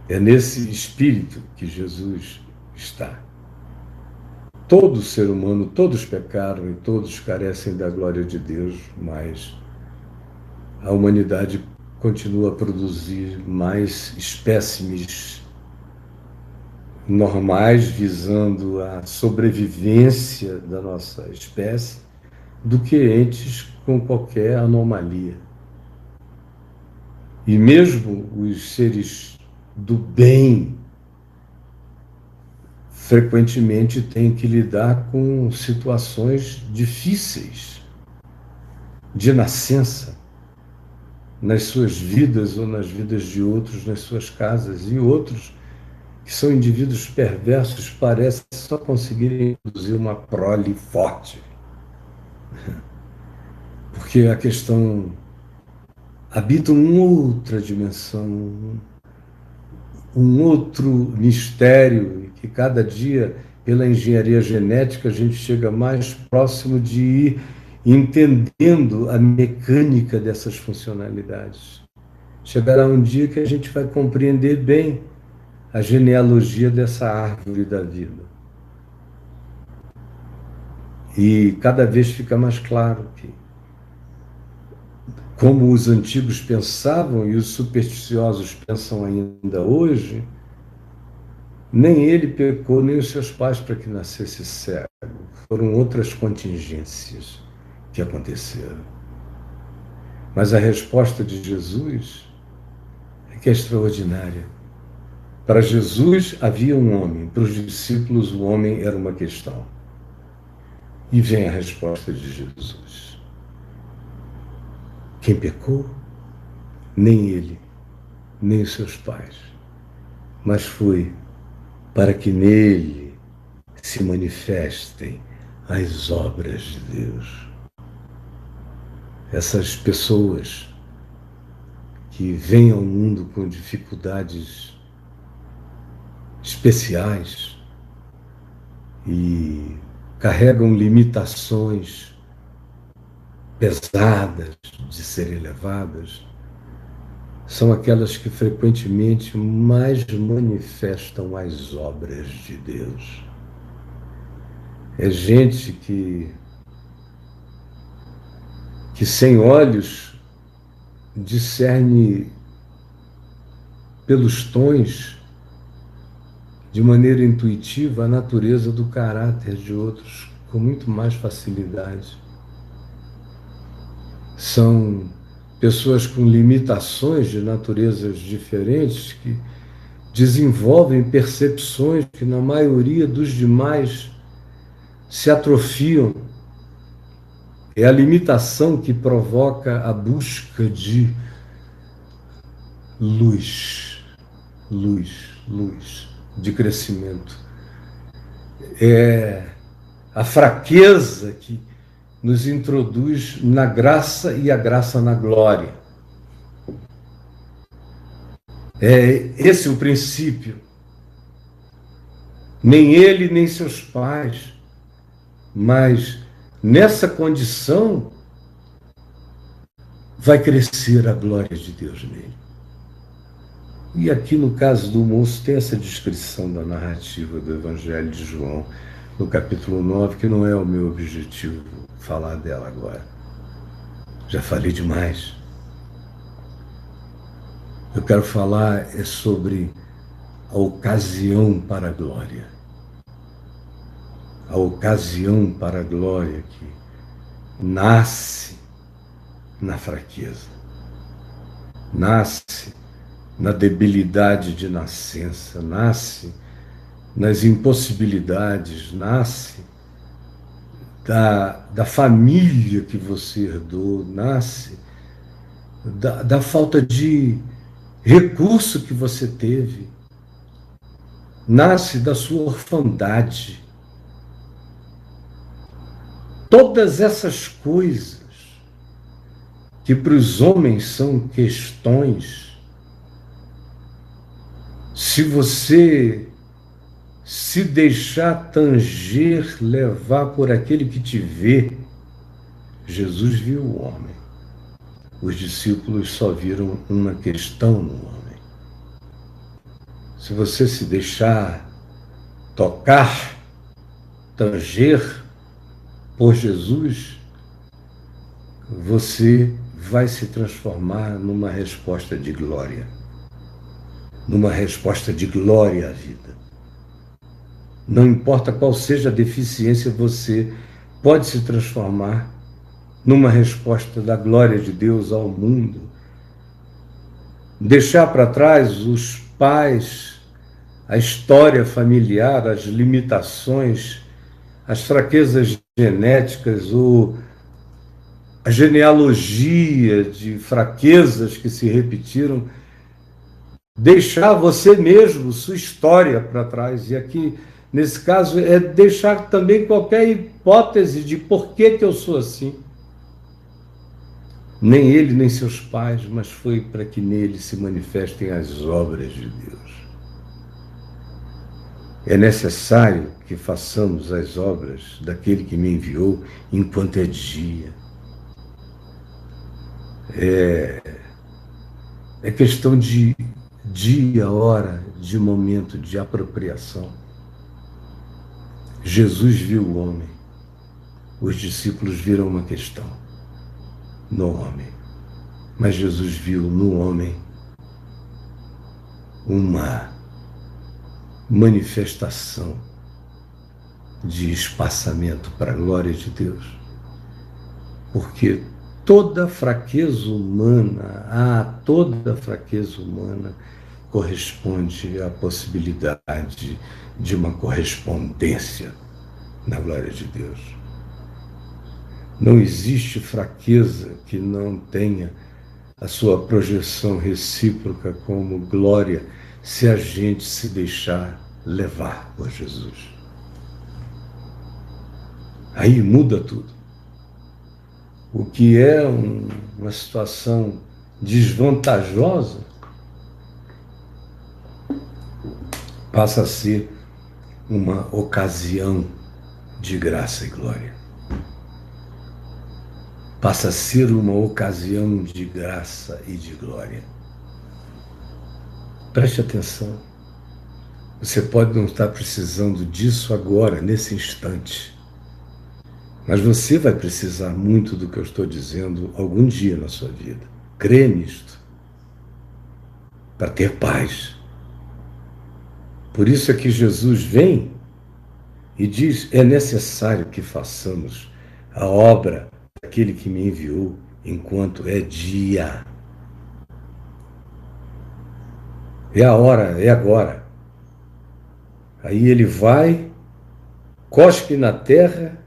É nesse espírito que Jesus está. Todo ser humano, todos pecaram e todos carecem da glória de Deus, mas a humanidade continua a produzir mais espécimes normais, visando a sobrevivência da nossa espécie, do que entes com qualquer anomalia. E mesmo os seres do bem frequentemente têm que lidar com situações difíceis de nascença nas suas vidas ou nas vidas de outros, nas suas casas, e outros que são indivíduos perversos parecem só conseguirem produzir uma prole forte, porque a questão habita uma outra dimensão, um outro mistério, e que cada dia, pela engenharia genética, a gente chega mais próximo de ir entendendo a mecânica dessas funcionalidades. Chegará um dia que a gente vai compreender bem a genealogia dessa árvore da vida. E cada vez fica mais claro que, como os antigos pensavam e os supersticiosos pensam ainda hoje, nem ele pecou, nem os seus pais para que nascesse cego. Foram outras contingências que aconteceram. Mas a resposta de Jesus é que é extraordinária. Para Jesus havia um homem, para os discípulos o homem era uma questão. E vem a resposta de Jesus. Quem pecou? Nem ele, nem os seus pais, mas foi para que nele se manifestem as obras de Deus. Essas pessoas que vêm ao mundo com dificuldades especiais e carregam limitações pesadas de serem levadas, são aquelas que frequentemente mais manifestam as obras de Deus. É gente que sem olhos discerne pelos tons, de maneira intuitiva, a natureza do caráter de outros com muito mais facilidade. São pessoas com limitações de naturezas diferentes que desenvolvem percepções que, na maioria dos demais, se atrofiam. É a limitação que provoca a busca de luz, luz, de crescimento. É a fraqueza que nos introduz na graça e a graça na glória. É esse o princípio. Nem ele, nem seus pais, mas nessa condição vai crescer a glória de Deus nele. E aqui no caso do moço tem essa descrição da narrativa do Evangelho de João, no capítulo 9, que não é o meu objetivo falar dela agora. Já falei demais. Eu quero falar sobre a ocasião para a glória. A ocasião para a glória que nasce na fraqueza, nasce na debilidade de nascença, nasce nas impossibilidades, nasce da família que você herdou, nasce da falta de recurso que você teve, nasce da sua orfandade. Todas essas coisas que para os homens são questões, se você se deixar tanger, levar por aquele que te vê, Jesus viu o homem. Os discípulos só viram uma questão no homem. Se você se deixar tocar, tanger por Jesus, você vai se transformar numa resposta de glória. Numa resposta de glória à vida. Não importa qual seja a deficiência, você pode se transformar numa resposta da glória de Deus ao mundo. Deixar para trás os pais, a história familiar, as limitações, as fraquezas genéticas, a genealogia de fraquezas que se repetiram, deixar você mesmo, sua história para trás. E aqui, nesse caso, é deixar também qualquer hipótese de por que eu sou assim. Nem ele, nem seus pais, mas foi para que nele se manifestem as obras de Deus. É necessário que façamos as obras daquele que me enviou enquanto é dia. É questão de dia, hora, de momento, de apropriação. Jesus viu o homem. Os discípulos viram uma questão no homem. Mas Jesus viu no homem uma manifestação de espaçamento para a glória de Deus. Porque toda fraqueza humana, toda fraqueza humana corresponde à possibilidade de uma correspondência na glória de Deus. Não existe fraqueza que não tenha a sua projeção recíproca como glória, se a gente se deixar levar por Jesus. Aí muda tudo. O que é uma situação desvantajosa passa a ser uma ocasião de graça e glória. Passa a ser uma ocasião de graça e de glória. Preste atenção. Você pode não estar precisando disso agora, nesse instante. Mas você vai precisar muito do que eu estou dizendo algum dia na sua vida. Crê nisto. Para ter paz. Por isso é que Jesus vem e diz: é necessário que façamos a obra daquele que me enviou enquanto é dia. É a hora, é agora. Aí ele vai, cospe na terra,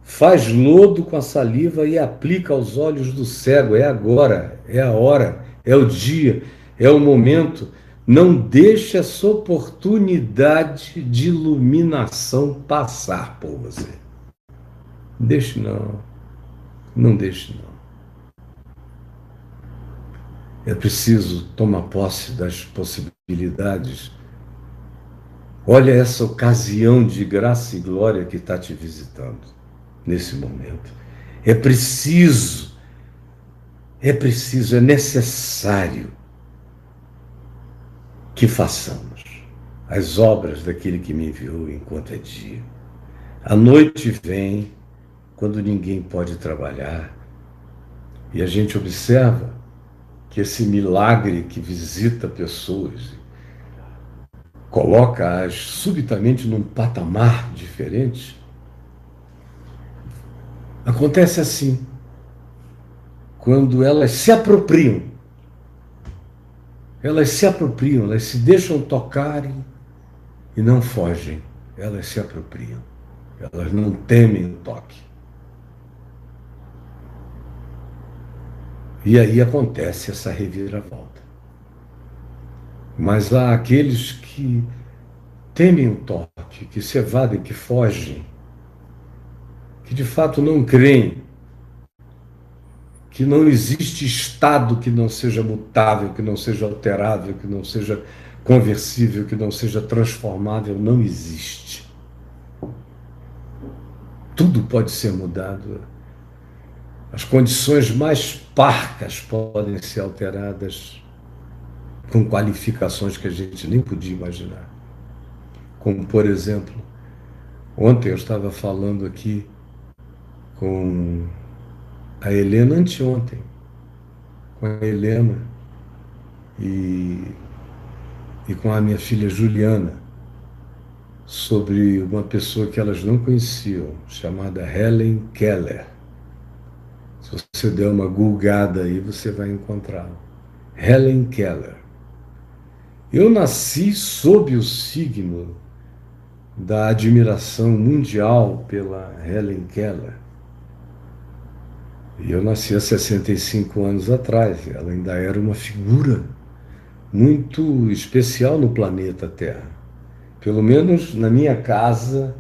faz lodo com a saliva e aplica aos olhos do cego. É agora, é a hora, é o dia, é o momento. Não deixe essa oportunidade de iluminação passar por você. Deixe não. Não deixe não. É preciso tomar posse das possibilidades. Olha essa ocasião de graça e glória que está te visitando nesse momento. É preciso, é necessário que façamos as obras daquele que me enviou enquanto é dia. A noite vem quando ninguém pode trabalhar e a gente observa que esse milagre que visita pessoas, coloca-as subitamente num patamar diferente, acontece assim, quando elas se apropriam, elas se deixam tocar e não fogem, elas se apropriam, elas não temem o toque. E aí acontece essa reviravolta. Mas há aqueles que temem o toque, que se evadem, que fogem, que de fato não creem, que não existe estado que não seja mutável, que não seja alterável, que não seja conversível, que não seja transformável, não existe. Tudo pode ser mudado. As condições mais parcas podem ser alteradas. com qualificações que a gente nem podia imaginar. Como, por exemplo, ontem eu estava falando aqui com a Helena, anteontem, com a Helena e, e com a minha filha Juliana, sobre uma pessoa que elas não conheciam, chamada Helen Keller. Se você der uma googada aí, você vai encontrá-la. Helen Keller. Eu nasci sob o signo da admiração mundial pela Helen Keller. E eu nasci há 65 anos atrás. Ela ainda era uma figura muito especial no planeta Terra. Pelo menos na minha casa,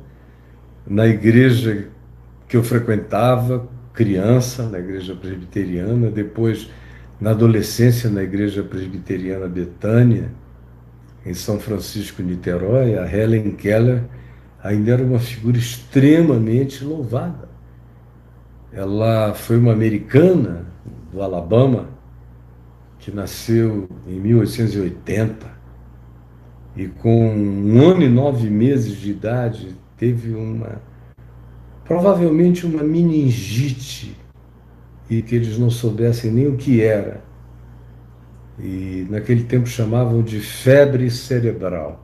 na igreja que eu frequentava, criança, na igreja presbiteriana, depois na adolescência na igreja presbiteriana Betânia, em São Francisco, Niterói, a Helen Keller ainda era uma figura extremamente louvada. Ela foi uma americana do Alabama que nasceu em 1880 e com 1 ano e 9 meses de idade teve provavelmente uma meningite e que eles não soubessem nem o que era. E naquele tempo chamavam de febre cerebral.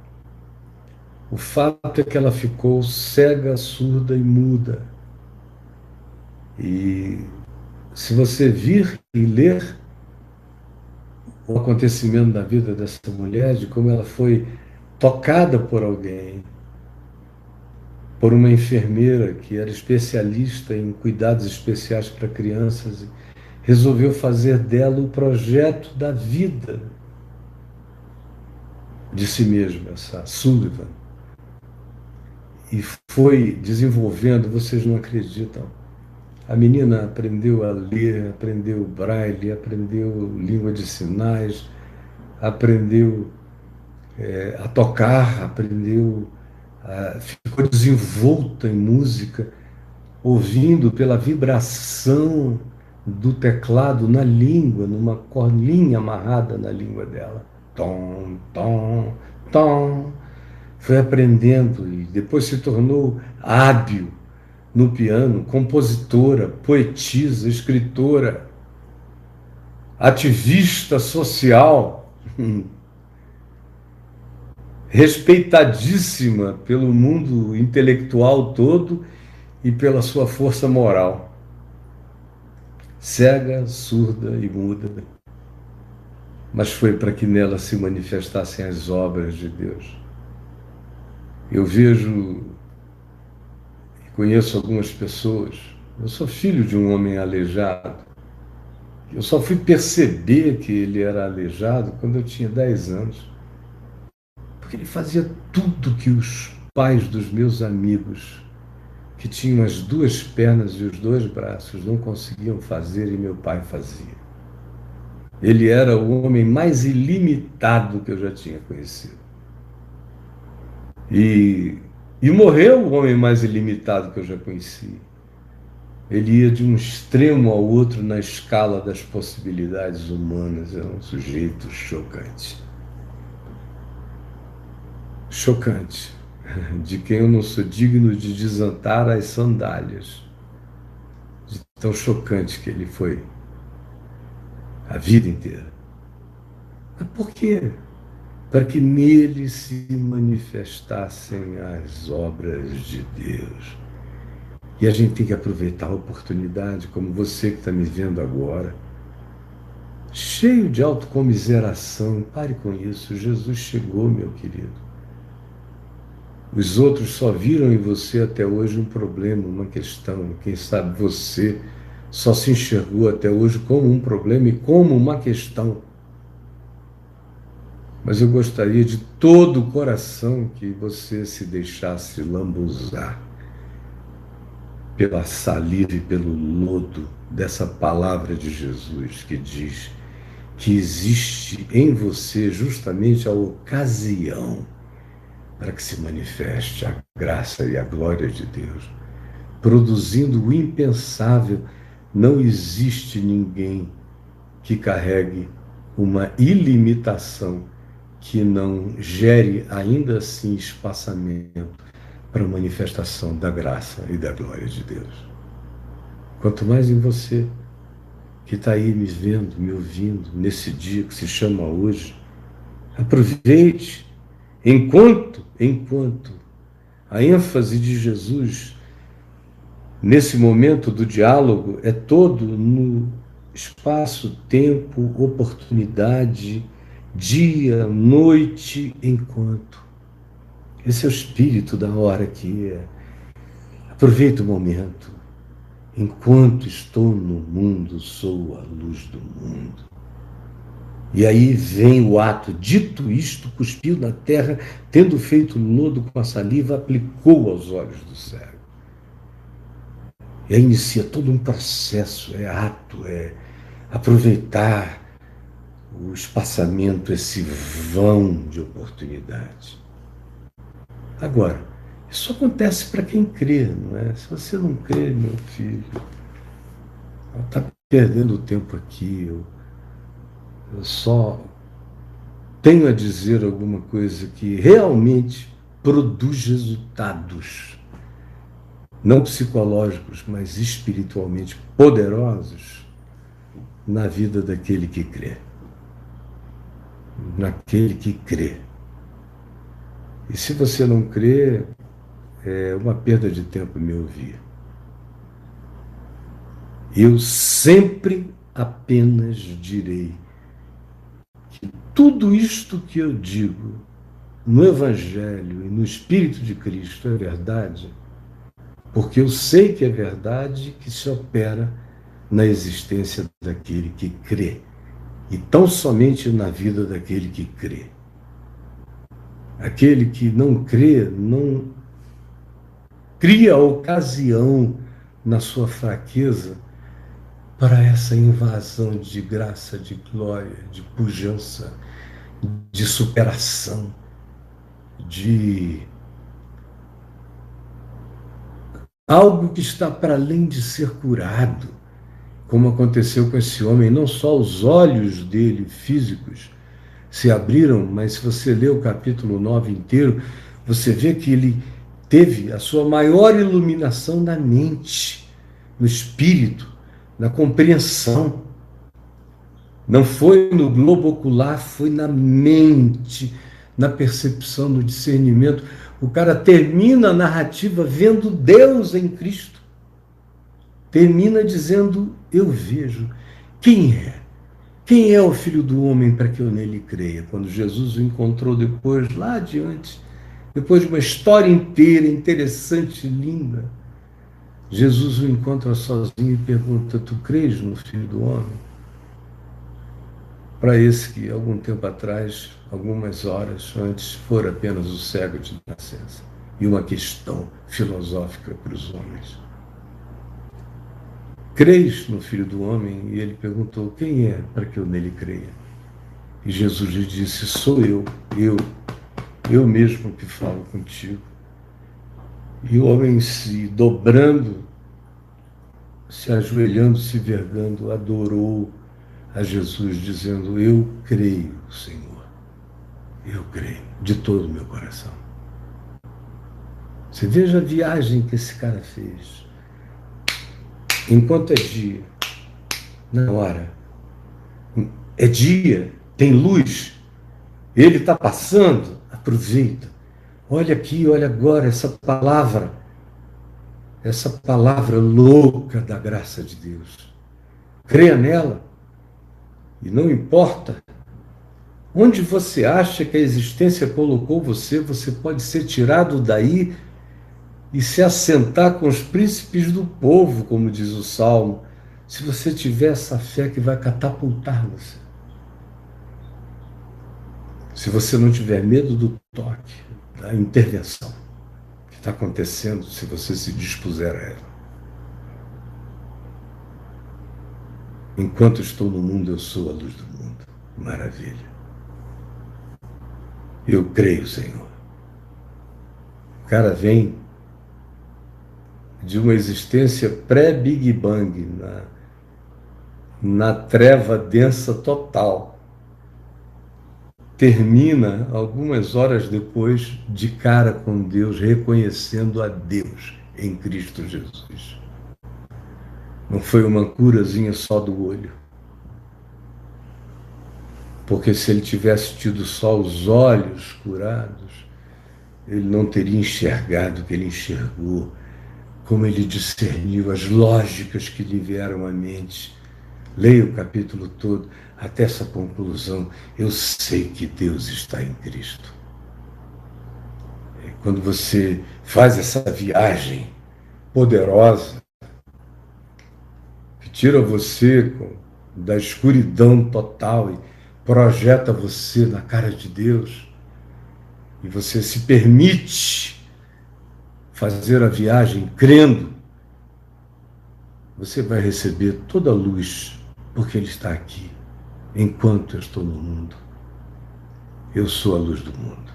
O fato é que ela ficou cega, surda e muda. E se você vir e ler o acontecimento da vida dessa mulher, de como ela foi tocada por alguém, por uma enfermeira que era especialista em cuidados especiais para crianças, resolveu fazer dela o projeto da vida de si mesma, essa Sullivan. E foi desenvolvendo, vocês não acreditam. A menina aprendeu a ler, aprendeu braille, aprendeu língua de sinais, aprendeu a tocar, ficou desenvolta em música, ouvindo pela vibração do teclado na língua, numa corlinha amarrada na língua dela. Tom, tom, tom. Foi aprendendo e depois se tornou hábil no piano, compositora, poetisa, escritora, ativista social, respeitadíssima pelo mundo intelectual todo e pela sua força moral. Cega, surda e muda, mas foi para que nela se manifestassem as obras de Deus. Eu vejo e conheço algumas pessoas. Eu sou filho de um homem aleijado. Eu só fui perceber que ele era aleijado quando eu tinha 10 anos. Porque ele fazia tudo que os pais dos meus amigos, que tinham as 2 pernas e os 2 braços, não conseguiam fazer, e meu pai fazia. Ele era o homem mais ilimitado que eu já tinha conhecido. E morreu o homem mais ilimitado que eu já conheci. Ele ia de um extremo ao outro na escala das possibilidades humanas. Era um sujeito chocante. Chocante. De quem eu não sou digno de desatar as sandálias. De tão chocante que ele foi a vida inteira. Mas por quê? Para que nele se manifestassem as obras de Deus. E a gente tem que aproveitar a oportunidade, como você que está me vendo agora, cheio de autocomiseração. Pare com isso. Jesus chegou, meu querido. Os outros só viram em você até hoje um problema, uma questão. Quem sabe você só se enxergou até hoje como um problema e como uma questão. Mas eu gostaria de todo o coração que você se deixasse lambuzar pela saliva e pelo lodo dessa palavra de Jesus que diz que existe em você justamente a ocasião para que se manifeste a graça e a glória de Deus, produzindo o impensável. Não existe ninguém que carregue uma ilimitação que não gere ainda assim espaçamento para a manifestação da graça e da glória de Deus. Quanto mais em você, que está aí me vendo, me ouvindo, nesse dia que se chama hoje, aproveite, enquanto a ênfase de Jesus nesse momento do diálogo é todo no espaço, tempo, oportunidade, dia, noite, enquanto. Esse é o espírito da hora que é. Aproveita o momento. Enquanto estou no mundo, sou a luz do mundo. E aí vem o ato. Dito isto, cuspiu na terra, tendo feito lodo com a saliva, aplicou aos olhos do cego. E aí inicia todo um processo, é ato, é aproveitar o espaçamento, esse vão de oportunidade. Agora, isso acontece para quem crê, não é? Se você não crê, meu filho, está perdendo tempo aqui. Eu só tenho a dizer alguma coisa que realmente produz resultados, não psicológicos, mas espiritualmente poderosos na vida daquele que crê. Naquele que crê. E se você não crê, é uma perda de tempo me ouvir. Eu sempre apenas direi que tudo isto que eu digo no Evangelho e no Espírito de Cristo é verdade, porque eu sei que é verdade que se opera na existência daquele que crê, e tão somente na vida daquele que crê. Aquele que não crê, não cria ocasião na sua fraqueza para essa invasão de graça, de glória, de pujança, de superação, de algo que está para além de ser curado, como aconteceu com esse homem. Não só os olhos dele físicos se abriram, mas se você ler o capítulo 9 inteiro, você vê que ele teve a sua maior iluminação na mente, no espírito, na compreensão. Não foi no globo ocular, foi na mente, na percepção, no discernimento. O cara termina a narrativa vendo Deus em Cristo. Termina dizendo, eu vejo. Quem é? Quem é o Filho do Homem para que eu nele creia? Quando Jesus o encontrou depois, lá adiante, depois de uma história inteira, interessante, linda, Jesus o encontra sozinho e pergunta, tu crês no Filho do Homem? Para esse que, algum tempo atrás, algumas horas antes, fora apenas o cego de nascença. E uma questão filosófica para os homens. Crês no Filho do Homem? E ele perguntou, quem é para que eu nele creia? E Jesus lhe disse, sou eu mesmo que falo contigo. E o homem se dobrando, se ajoelhando, se vergando, adorou a Jesus, dizendo, eu creio, Senhor. Eu creio, de todo o meu coração. Você veja a viagem que esse cara fez. Enquanto é dia, na hora, é dia, tem luz, ele está passando, aproveita. Olha aqui, olha agora essa palavra louca da graça de Deus. Creia nela, e não importa onde você acha que a existência colocou você, você pode ser tirado daí e se assentar com os príncipes do povo, como diz o Salmo, se você tiver essa fé que vai catapultar você. Se você não tiver medo do toque, da intervenção que está acontecendo, se você se dispuser a ela. Enquanto estou no mundo, eu sou a luz do mundo. Maravilha. Eu creio, Senhor. O cara vem de uma existência pré-Big Bang, na treva densa total. termina algumas horas depois de cara com Deus, reconhecendo a Deus em Cristo Jesus. Não foi uma curazinha só do olho. Porque se ele tivesse tido só os olhos curados, ele não teria enxergado o que ele enxergou, como ele discerniu as lógicas que lhe vieram à mente. Leia o capítulo todo até essa conclusão. Eu sei que Deus está em Cristo. Quando você faz essa viagem poderosa, que tira você da escuridão total e projeta você na cara de Deus, e você se permite fazer a viagem crendo, você vai receber toda a luz, porque Ele está aqui, enquanto eu estou no mundo. Eu sou a luz do mundo.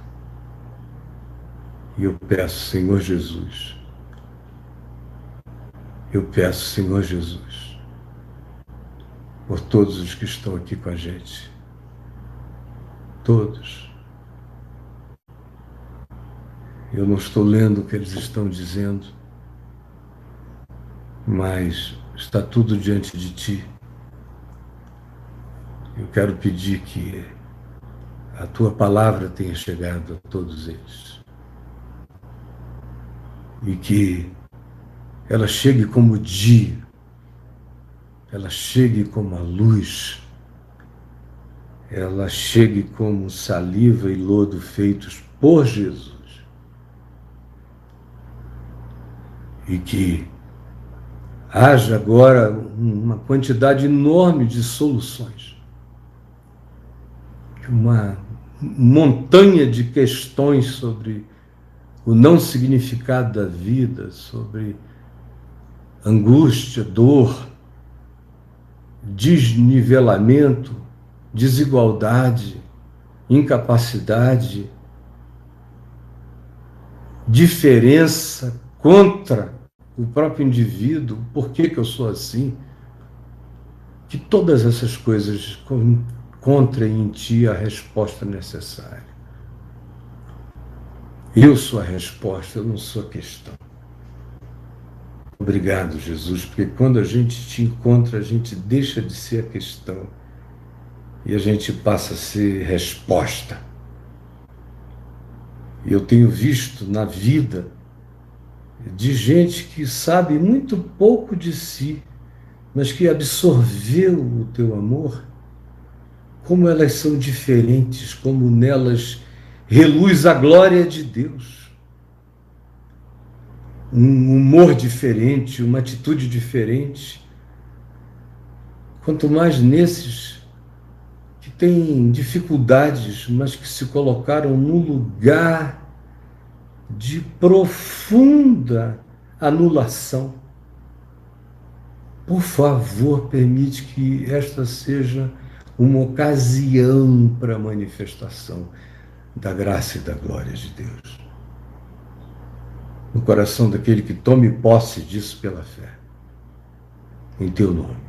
E eu peço, Senhor Jesus, por todos os que estão aqui com a gente, todos. Eu não estou lendo o que eles estão dizendo, mas está tudo diante de Ti. Eu quero pedir que a Tua palavra tenha chegado a todos eles. E que ela chegue como dia, ela chegue como a luz, ela chegue como saliva e lodo feitos por Jesus. E que haja agora uma quantidade enorme de soluções. Uma montanha de questões sobre o não significado da vida, sobre angústia, dor, desnivelamento, desigualdade, incapacidade, diferença contra o próprio indivíduo. Por que eu sou assim? Que todas essas coisas encontrem em Ti a resposta necessária. Eu sou a resposta, eu não sou a questão. Obrigado, Jesus, porque quando a gente te encontra, a gente deixa de ser a questão e a gente passa a ser resposta. E eu tenho visto na vida de gente que sabe muito pouco de si, mas que absorveu o Teu amor, como elas são diferentes, como nelas reluz a glória de Deus. Um humor diferente, uma atitude diferente. Quanto mais nesses que têm dificuldades, mas que se colocaram num lugar de profunda anulação. Por favor, permite que esta seja uma ocasião para a manifestação da graça e da glória de Deus no coração daquele que tome posse disso pela fé. Em Teu nome.